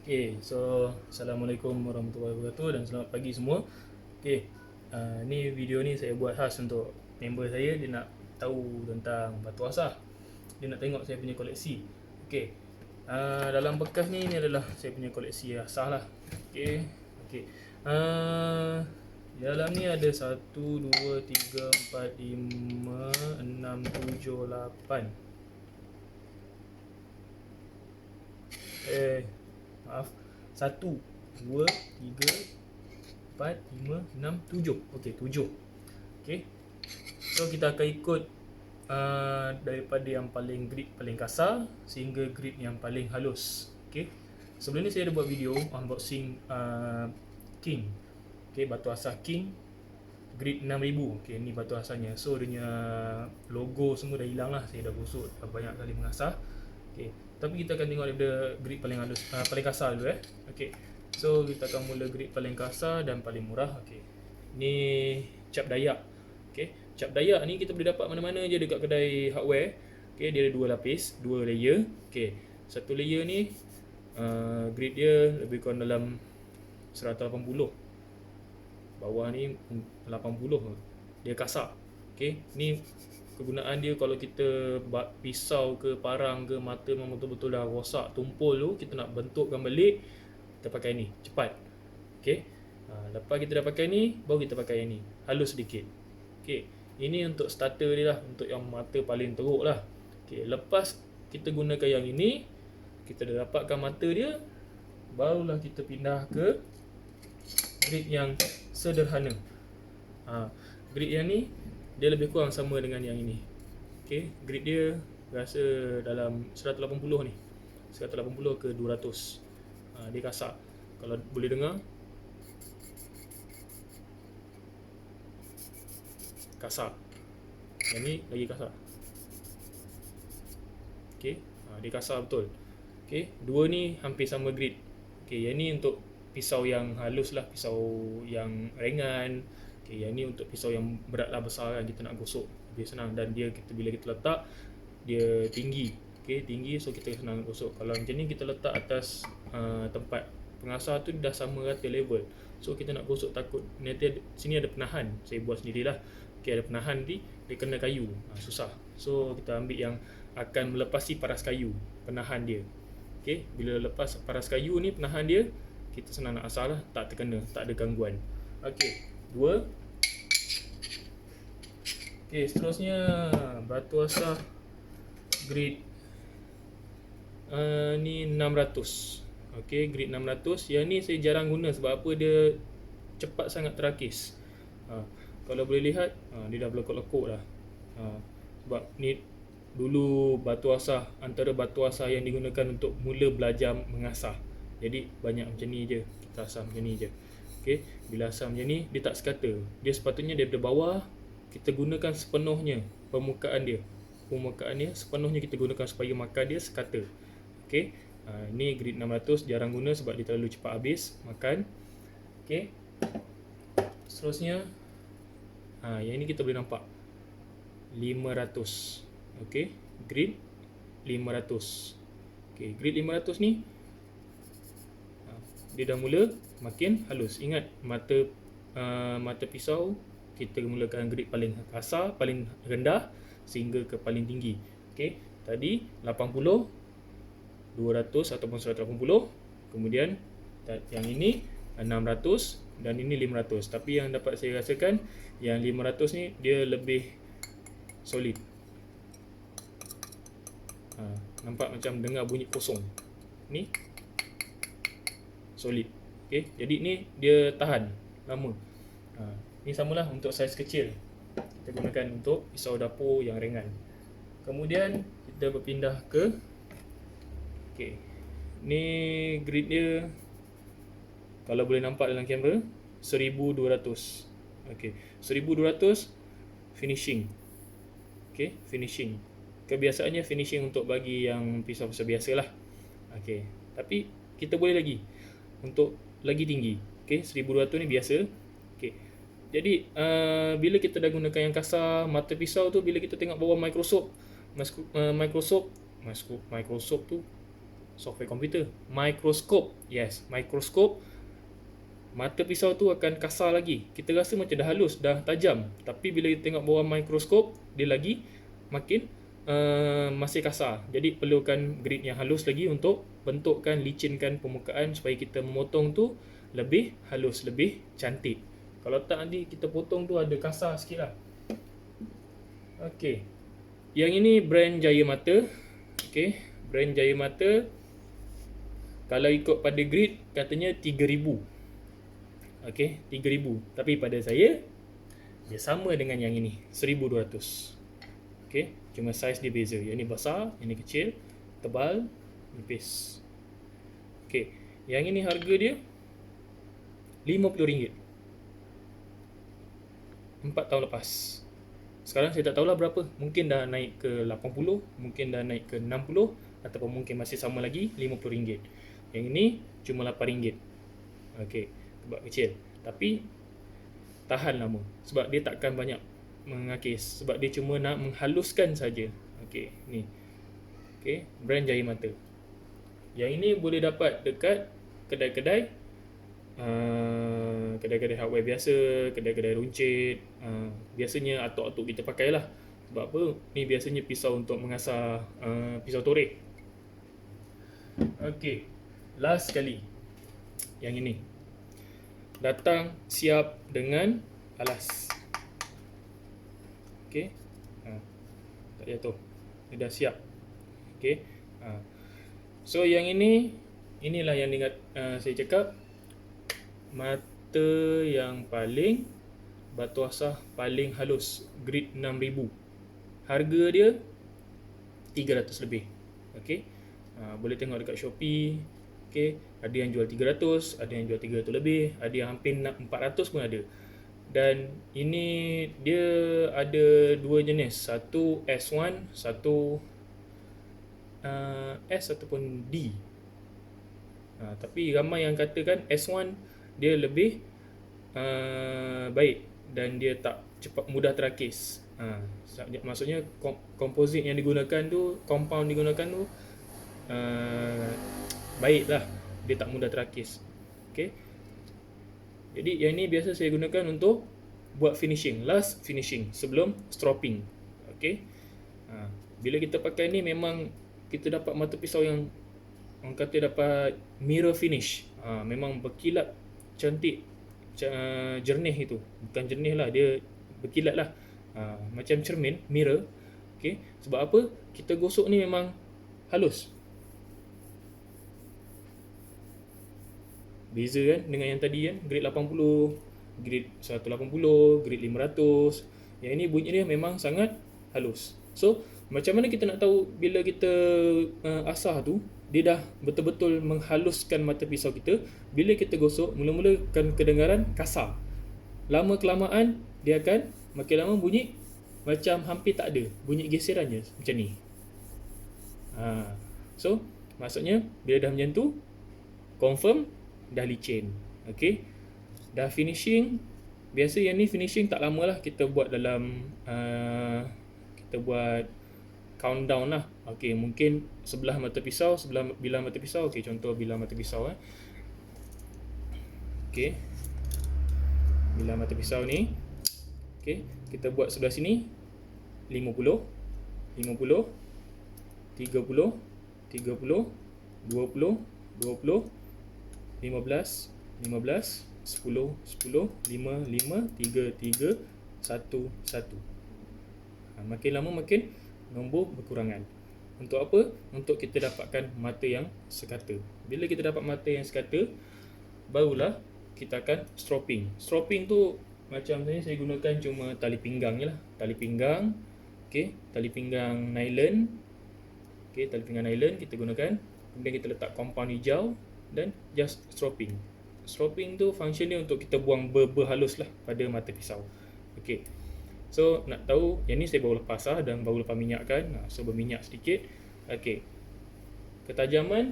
Okay, so Assalamualaikum warahmatullahi wabarakatuh dan selamat pagi semua. Okay, ni video ni saya buat khas untuk member saya. Dia nak tahu tentang batu asah. Dia nak tengok saya punya koleksi. Okay, dalam bekas ni adalah saya punya koleksi asah lah. Okay, okay. Di dalam ni ada 1, 2, 3, 4, 5, 6, 7, 8. Maaf, 1, 2, 3, 4, 5, 6, 7. Okey, 7. Okey. So kita akan ikut daripada yang paling grid paling kasar sehingga grid yang paling halus. Okey. Sebelum ni saya ada buat video unboxing King. Okey, batu asah King grid 6000. Okey, ni batu asahnya. So dia punya logo semua dah hilang lah. Saya dah gosok, dah banyak kali mengasah. Okey, tapi kita akan tengok daripada grid paling halus, paling kasar dulu. Okey, so kita akan mula grid paling kasar dan paling murah. Okey, ni cap dayak. Okey, cap dayak ni kita boleh dapat mana-mana je dekat kedai hardware. Okey, dia ada dua lapis, dua layer. Okey, satu layer ni grid dia lebih kurang dalam 180. Bawah ni 80. Dia kasar. Okey, ni kegunaan dia kalau kita pisau ke parang ke mata memang betul-betul dah rosak tumpul tu, kita nak bentukkan balik, kita pakai ni cepat. Okey, lepas kita dah pakai ni, baru kita pakai yang ni halus sedikit. Okey, ini untuk starter dia lah, untuk yang mata paling teruk lah. Okey, lepas kita gunakan yang ini, kita dah dapatkan mata dia, barulah kita pindah ke grid yang sederhana. Grid yang ni dia lebih kurang sama dengan yang ini. Okey, grid dia rasa dalam 180 ni. 180 ke 200. Dia kasar. Kalau boleh dengar, kasar. Yang ni lagi kasar. Okey, dia kasar betul. Okey, dua ni hampir sama grid. Okey, yang ni untuk pisau yang halus lah, pisau yang ringan. Okey, yang ni untuk pisau yang berat lah, besar kan, kita nak gosok lebih senang. Dan dia bila kita letak, dia tinggi. Okey, tinggi, so kita senang gosok. Kalau macam ni kita letak atas tempat pengasah tu, dah sama rata level. So kita nak gosok takut nanti sini ada penahan. Saya buat sendirilah. Okey, ada penahan ni, dia kena kayu. Susah. So kita ambil yang akan melepasi paras kayu, penahan dia. Okey, bila lepas paras kayu ni, penahan dia, kita senang nak asah lah, tak terkena, tak ada gangguan. Okey, dua. Okey, seterusnya batu asah grid ni 600. Okey, grid 600. Yang ni saya jarang guna sebab apa, dia cepat sangat terakis. Kalau boleh lihat, dia dah berlekuk-lekuk dah. Sebab ni dulu batu asah, antara batu asah yang digunakan untuk mula belajar mengasah. Jadi banyak macam ni je, kita asah macam ni je. Okey, bila asah macam ni, dia tak sekata. Dia sepatutnya daripada bawah kita gunakan sepenuhnya permukaan dia. Permukaan dia sepenuhnya kita gunakan supaya makan dia sekata. Okey, ni grid 600 jarang guna sebab dia terlalu cepat habis makan. Okey, seterusnya yang ni kita boleh nampak 500. Okey, grid 500. Okey, grid 500 ni dia dah mula makin halus. Ingat, mata pisau kita mulakan grid paling kasar, paling rendah sehingga ke paling tinggi. Okey, tadi 80, 200 ataupun 180. Kemudian yang ini 600 dan ini 500. Tapi yang dapat saya rasakan, yang 500 ni dia lebih solid. Nampak macam dengar bunyi kosong. Ni solid. Okey, jadi ni dia tahan lama. Ni samalah untuk saiz kecil. Kita gunakan untuk pisau dapur yang ringan. Kemudian kita berpindah ke okey. Ni grid dia, kalau boleh nampak dalam kamera, 1200. Okey, 1200 finishing. Okey, finishing. Kebiasaannya finishing untuk bagi yang pisau-pisau biasalah. Okey, tapi kita boleh lagi untuk lagi tinggi. Okey, 1200 ni biasa. Okey, jadi bila kita dah gunakan yang kasar, mata pisau tu bila kita tengok bawah Microsoft tu software komputer. Mikroskop. Yes, mikroskop. Mata pisau tu akan kasar lagi. Kita rasa macam dah halus, dah tajam. Tapi bila kita tengok bawah mikroskop, dia lagi makin masih kasar. Jadi perlukan grid yang halus lagi untuk bentukkan, licinkan permukaan supaya kita memotong tu lebih halus, lebih cantik. Kalau tak nanti kita potong tu ada kasar sikit lah. Okey. Yang ini brand Jaya Mata. Okey, brand Jaya Mata. Kalau ikut pada grid katanya 3000. Okey, 3000. Tapi pada saya dia sama dengan yang ini, 1200. Okey, cuma saiz dia beza. Yang ni besar, yang ni kecil, tebal, nipis. Okey, yang ini harga dia RM50. 4 tahun lepas. Sekarang saya tak tahulah berapa. Mungkin dah naik ke 80, mungkin dah naik ke 60, ataupun mungkin masih sama lagi RM50. Yang ini cuma RM8. Okey, sebab kecil. Tapi tahan lama sebab dia takkan banyak mengakis, sebab dia cuma nak menghaluskan saja. Okey, ni. Okey, brand Jaya Mata. Yang ini boleh dapat dekat kedai-kedai kedai-kedai hardware biasa, kedai-kedai runcit. Biasanya atuk-atuk kita pakailah. Sebab apa? Ni biasanya pisau untuk mengasah pisau toreh. Okey, last sekali. Yang ini datang siap dengan alas. Okey. Tak jatuh. Dia dah siap. Okey. So yang ini, inilah yang saya cakap, mata yang paling batu asah paling halus, grid 6000. Harga dia 300 lebih. Okey. Boleh tengok dekat Shopee. Okey, ada yang jual 300, ada yang jual 300 lebih, ada yang hampir 400 pun ada. Dan ini dia ada dua jenis, satu S1, satu S ataupun D. Tapi ramai yang katakan S1 dia lebih baik dan dia tak cepat mudah terakis. Maksudnya komposit yang digunakan tu, compound digunakan tu baiklah, dia tak mudah terakis. Okey. Jadi yang ni biasa saya gunakan untuk buat finishing, last finishing sebelum stropping. Okey. Bila kita pakai ni memang kita dapat mata pisau yang orang kata dapat mirror finish. Memang berkilat cantik, jernih itu. Bukan jernih lah, dia berkilat lah. Macam cermin, mirror. Okay. Sebab apa? Kita gosok ni memang halus. Beza kan dengan yang tadi kan, grade 80, grade 180, grade 500. Yang ini bunyi dia memang sangat halus. So, macam mana kita nak tahu bila kita asah tu, dia dah betul-betul menghaluskan mata pisau kita? Bila kita gosok, mula-mula akan kedengaran kasar. Lama kelamaan, dia akan makin lama bunyi macam hampir tak ada. Bunyi geserannya macam ni. So, maksudnya bila dah macam tu, confirm dah licin. Okay. Dah finishing. Biasa yang ni finishing tak lama lah. Kita buat dalam kita buat countdown lah. Okay, mungkin sebelah mata pisau, sebelah bilah mata pisau. Okay, contoh bilah mata pisau. Okay, bilah mata pisau ni. Okay, kita buat sebelah sini 50, 50, 30, 30, 20, 20, 15, 15, 10, 10, 5, 5, 3, 3, 1, 1. Makin lama makin nombor berkurangan. Untuk apa? Untuk kita dapatkan mata yang sekata. Bila kita dapat mata yang sekata, barulah kita akan stropping. Stropping tu macam saya gunakan cuma tali pinggang je lah. Tali pinggang. Okay, tali pinggang nylon. Okay, tali pinggang nylon kita gunakan. Kemudian kita letak compound hijau dan just stropping. Stropping tu function dia untuk kita buang ber halus lah pada mata pisau. Okay. So, nak tahu, yang ni saya baru lepas dan baru lepas minyak kan. So, berminyak sedikit. Okay. Ketajaman.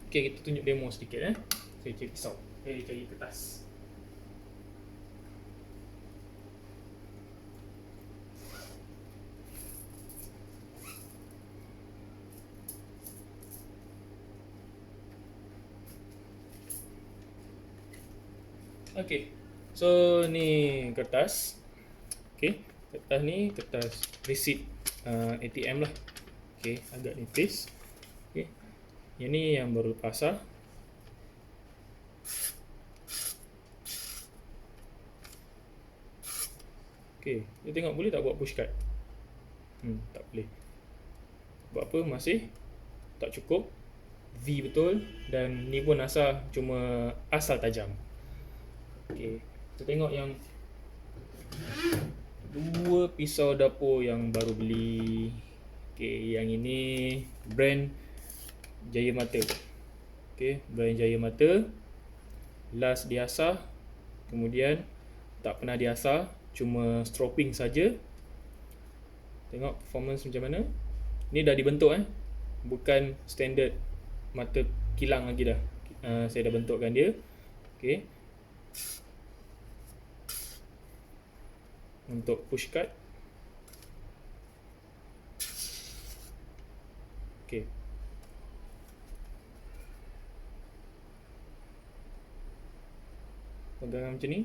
Okay, kita tunjuk demo sedikit. Saya cari pisau. Saya cari kertas. Okay, so ni kertas. Okay, kertas ni kertas receipt ATM lah. Okay, agak nipis. Okay, yang ni yang baru pasar. Okay, kita tengok boleh tak buat push card? Tak boleh. Sebab apa? Masih tak cukup V betul, dan ni pun cuma asal tajam. Okay, kita tengok yang dua pisau dapur yang baru beli. Okay, yang ini brand Jaya Mata. Okay, brand Jaya Mata. Last diasah, kemudian tak pernah diasah, cuma stropping saja. Tengok performance macam mana. Ni dah dibentuk bukan standard mata kilang lagi dah. Saya dah bentukkan dia. Okay, untuk push card. Okay, pegangan macam ni.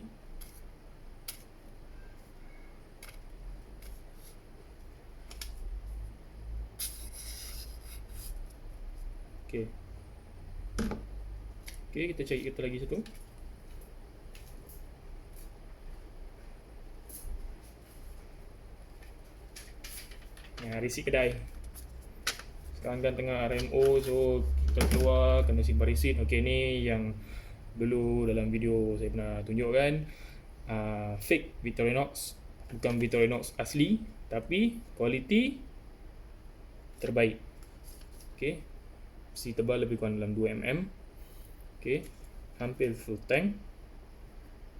Okay, okay, kita cari kertas lagi satu. Resit kedai. Sekarang kan tengah RMO, so kita keluar kena simpan resit. Okay, ni yang dulu dalam video saya pernah tunjukkan, fake Victorinox, bukan Victorinox asli, tapi kualiti terbaik. Okay, besi tebal lebih kurang dalam 2mm. Okay, hampir full tank.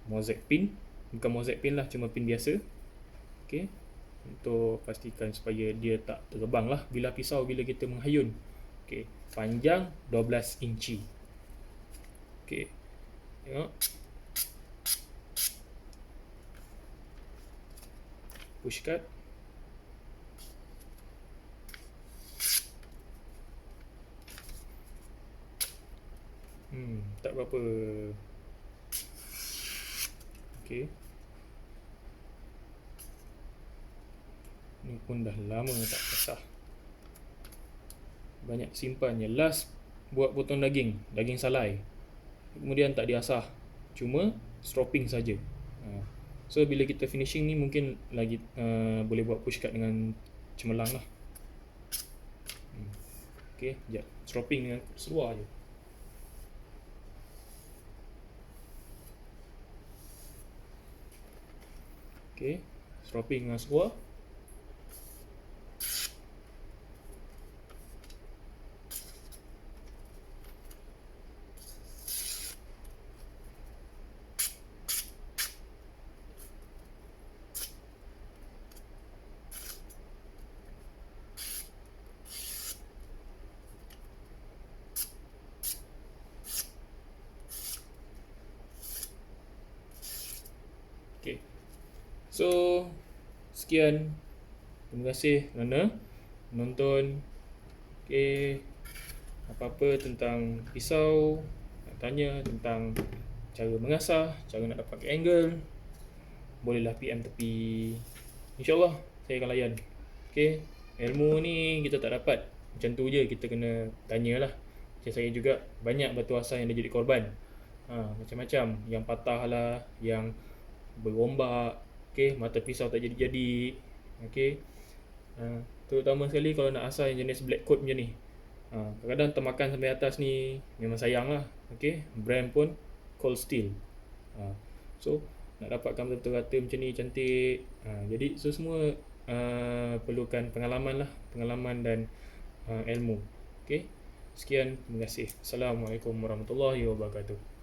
Mosaic pin, bukan mosaic pin lah, cuma pin biasa. Okay, untuk pastikan supaya dia tak terbang lah bila kita menghayun. Okay, panjang 12 inci. Okay, tengok. Push card. Tak berapa. Okay, ni pun dah lama tak basah. Banyak simpannya. Last buat potong daging salai, kemudian tak diasah, cuma stropping saja. So bila kita finishing ni mungkin lagi boleh buat push card dengan cemerlang lah. Okay, sekejap. Stropping dengan seluar je. Okay, stropping dengan seluar. Okay, so sekian. Terima kasih kerana menonton. Okay, apa-apa tentang pisau, nak tanya tentang cara mengasah, cara nak dapat angle, bolehlah PM tepi. InsyaAllah saya akan layan. Okay, ilmu ni kita tak dapat macam tu je, kita kena tanyalah. Macam saya juga banyak batu asah yang dia jadi korban. Macam-macam, yang patah lah, yang berombak. Okay, mata pisau tak jadi-jadi. Okay, terutama sekali kalau nak asah yang jenis black coat macam ni. Kadang-kadang termakan sampai atas ni, memang sayang lah. Okay, brand pun Cold Steel. So nak dapatkan betul-betul rata macam ni, cantik. Jadi so semua perlukan pengalaman lah, pengalaman dan ilmu. Okay, sekian, terima kasih. Assalamualaikum warahmatullahi wabarakatuh.